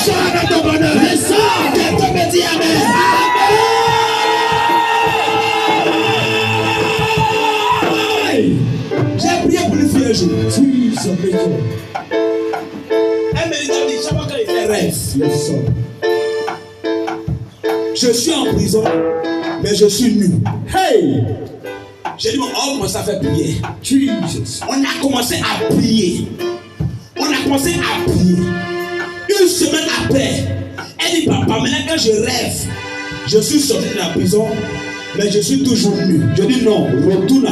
Ressort avec ton bonheur. Ressort. Quelqu'un me dit amen. Amen. J'ai prié pour lui faire un jour. Un méditant dit, chaque fois qu'il fait rêve, je suis en prison, mais je suis nu. Hey! J'ai dit, on a commencé à faire prier. Jesus. On a commencé à prier. Une semaine après, elle dit, papa, maintenant quand je rêve, je suis sorti de la prison, mais je suis toujours nu. Je dis, non, retourne.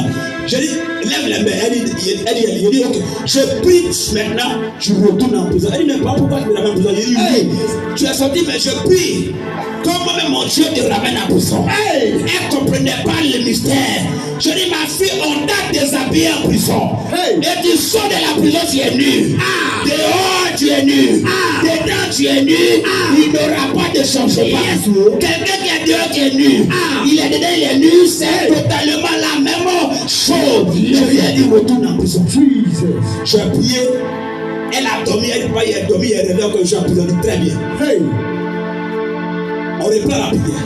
Je dis, lève les mains. Elle dit, ok, je prie maintenant, je retourne en prison. Elle dit, mais pas pourquoi tu me ramènes en prison? Je dis, oui, tu es sorti, mais je prie. Comment même mon Dieu te ramène en prison? Elle ne comprenait pas le mystère. Je dis, ma fille, on t'a déshabillé en prison. Et tu sors de la prison, tu es nu. Dehors, tu es nu. Dedans, tu es nu. Il n'aura pas de changement. Quelqu'un qui est dehors, qui est nu. Il est dedans, il est nu. C'est totalement la même chose. Je lui ai dit, retourne en prison. J'ai prié. Elle a dormi, elle a dormi, elle est rêvé que je suis en prison. Très bien. On reprend la prière.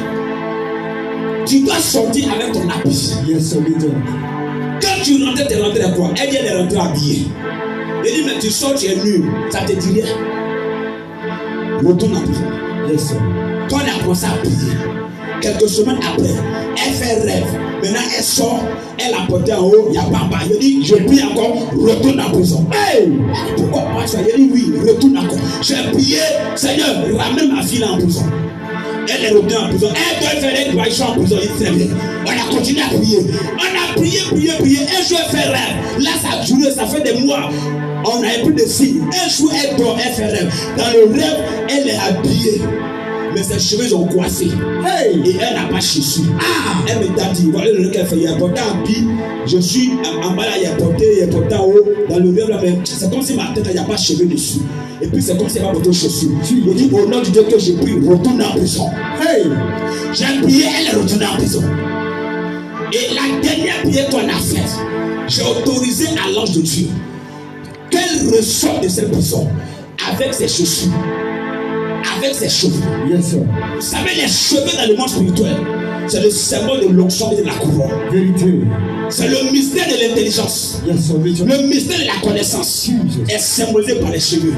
Tu dois sortir avec ton habit. Quand tu rentrais, tu es rentré à quoi? Elle vient de rentrer habillée. Elle dit, mais tu sors, tu es nu. Ça te dit rien. Retourne en prison. Quand elle a commencé à prier, quelques semaines après, elle fait rêve. Maintenant, elle sort, elle a porté en haut, il y a Bamba. Elle dit, je prie encore, retourne en prison. Hey! Pourquoi pas ça? Elle dit, oui, retourne encore. J'ai prié, Seigneur, ramène ma fille en prison. Elle est revenue en prison. Elle doit faire une voyage en prison. Très bien. On a continué à prier. On a prié. Un jour, elle fait rêve. Là, ça a duré, ça fait des mois. On n'avait plus de signes. Un jour, elle dort, elle fait rêve. Dans le rêve, elle est habillée. Mais ses cheveux sont coincés. Et elle n'a pas chaussure. Elle me dit, voilà le qu'elle fait. Il y a porté un habit. Je suis en bas là, il y a porté en haut. Dans le rêve là, c'est comme si ma tête, il n'y a pas de cheveux dessus. Et puis c'est comme si elle n'a pas porté de chaussures. Je dis, au nom du Dieu que je prie, retourne en prison. J'ai prié, elle est retournée en prison. Et la dernière prière qu'on a faite, j'ai autorisé à l'ange de Dieu qu'elle ressorte de cette prison avec ses chaussures. Avec ses cheveux. Vous savez, les cheveux dans le monde spirituel, c'est le symbole de l'onction et de la couronne. C'est le mystère de l'intelligence. Le mystère de la connaissance est symbolisé par les cheveux.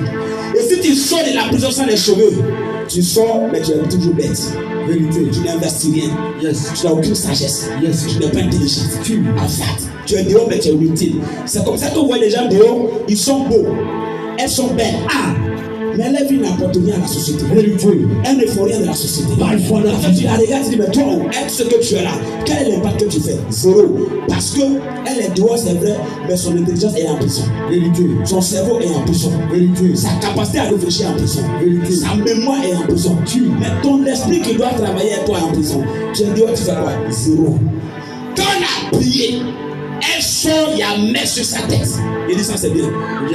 Et si tu sors de la prison sans les cheveux, tu sors, mais tu es toujours bête. Tu n'investis rien. Tu n'as aucune sagesse. Tu n'es pas intelligent. En fait, tu es dehors, mais tu es inutile. C'est comme ça qu'on voit les gens dehors, ils sont beaux. Elles sont belles. Mais elle vie n'apporte rien à la société. Elle ne fait rien de la société. En fait, tu la regardes, tu dis, mais toi, est ce que tu es là, quel est l'impact que tu fais? Zéro. Parce qu'elle est dehors, c'est vrai, mais son intelligence est en prison. Son cerveau est en prison. Sa capacité à réfléchir est en prison. Sa mémoire est en prison. Mais ton esprit qui doit travailler avec toi est en prison. Tu es dehors, tu fais quoi? Zéro. Quand on a prié, elle sort, il y a mèche sur sa tête. Il dit ça, c'est bien.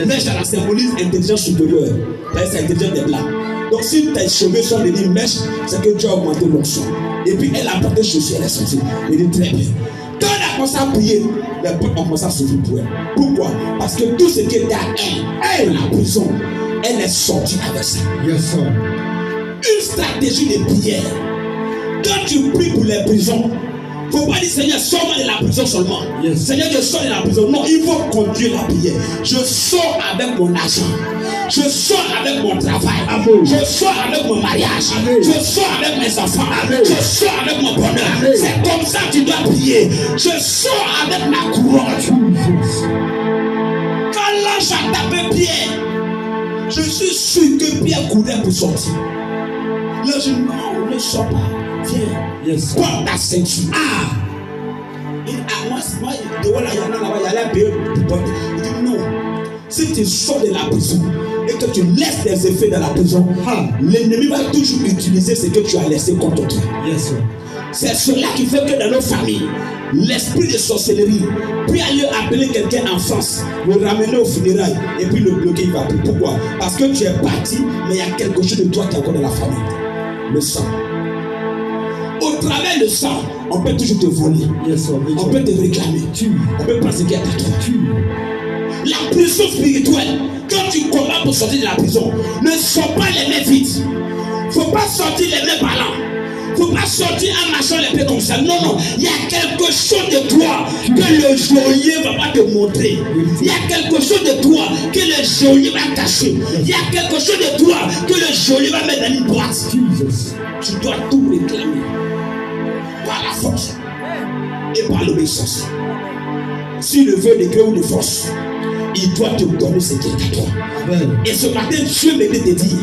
Mèche, ça symbolise intelligence supérieure. C'est l'intelligence des blancs. Donc si tes cheveux sont les mèches, c'est que tu as augmenté l'onction. Et puis elle a porté chaussures, elle est sortie. Il dit très bien. Quand on a commencé à prier, les portes ont commencé à s'ouvrir pour elle. Pourquoi? Parce que tout ce qui était à elle, la prison, elle est sortie avec ça. Une stratégie de prière. Quand tu pries pour les prisons, il ne faut pas dire Seigneur, sors-moi de la prison seulement. Seigneur, je sors de la prison. Non, il faut conduire la prière. Je sors avec mon argent. Je sors avec mon travail. Je sors avec mon mariage. Je sors avec mes enfants. Je sors avec mon bonheur. C'est comme ça que tu dois prier. Je sors avec ma couronne. Quand l'ange a tapé Pierre, je suis sûr que Pierre courait pour sortir. L'ange dit non, ne sors pas. Viens. Porte ta ceinture. Moi, il y a la période pour porter. Il dit non. Si tu sors de la prison et que tu laisses des effets dans la prison, l'ennemi va toujours utiliser ce que tu as laissé contre toi. C'est cela qui fait que dans nos familles, l'esprit de sorcellerie peut aller appeler quelqu'un en France, le ramener au funérailles et puis le bloquer, il va plus. Pourquoi? Parce que tu es parti, mais il y a quelque chose de toi qui est encore dans la famille. Le sang. Au travers du sang, on peut toujours te voler. On peut te réclamer. On peut pratiquer à ta toi. La prison spirituelle, quand tu combats pour sortir de la prison, ne sors pas les mains vides. pas sortir les mains par là. Faut pas sortir en marchant les pieds comme ça. Non, non. Il y a quelque chose de toi que le geôlier va pas te montrer. Il y a quelque chose de toi que le geôlier va cacher. Il y a quelque chose de toi que le geôlier va mettre dans une boîte. Tu dois tout réclamer par la force et par l'obéissance. S'il le veut de gré ou de force, il doit te donner ce qui est à toi. Et ce matin, Dieu me dit de te dire,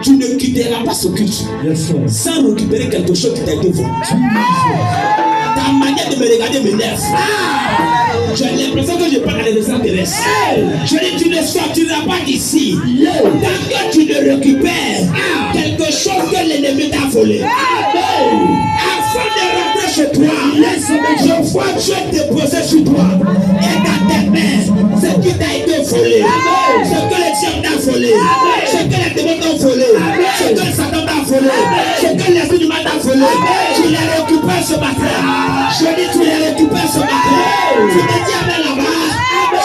tu ne quitteras pas ce culte sans récupérer quelque chose qui t'a été volé. Ta manière de me regarder m'énerve. J'ai l'impression que je parle à des extraterrestres. Je dis, tu ne sortiras pas d'ici tant que tu ne récupères quelque chose que l'ennemi t'a volé. Afin de rentrer chez toi, je vois Dieu déposer sur toi et dans tes mains ce qui t'a été volé, ce que le diable t'a volé, ce que les démons t'ont volé, ce que Satan t'a volé, ce que l'esprit du mal t'a volé. Tu les récupères ce matin. Je dis, tu les récupères ce matin. Tu te dis avec là-bas,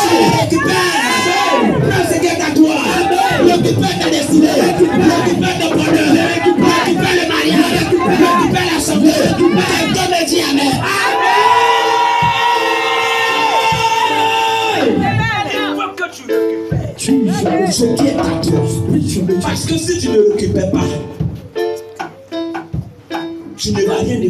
tu les récupères. Prends ce qui est à toi. Récupère ta destinée, récupère ton bonheur, récupère le mariage, récupère la santé. Quelqu'un me dit amen. Ce qui est à toi. Parce que si tu ne récupères pas, tu ne vas rien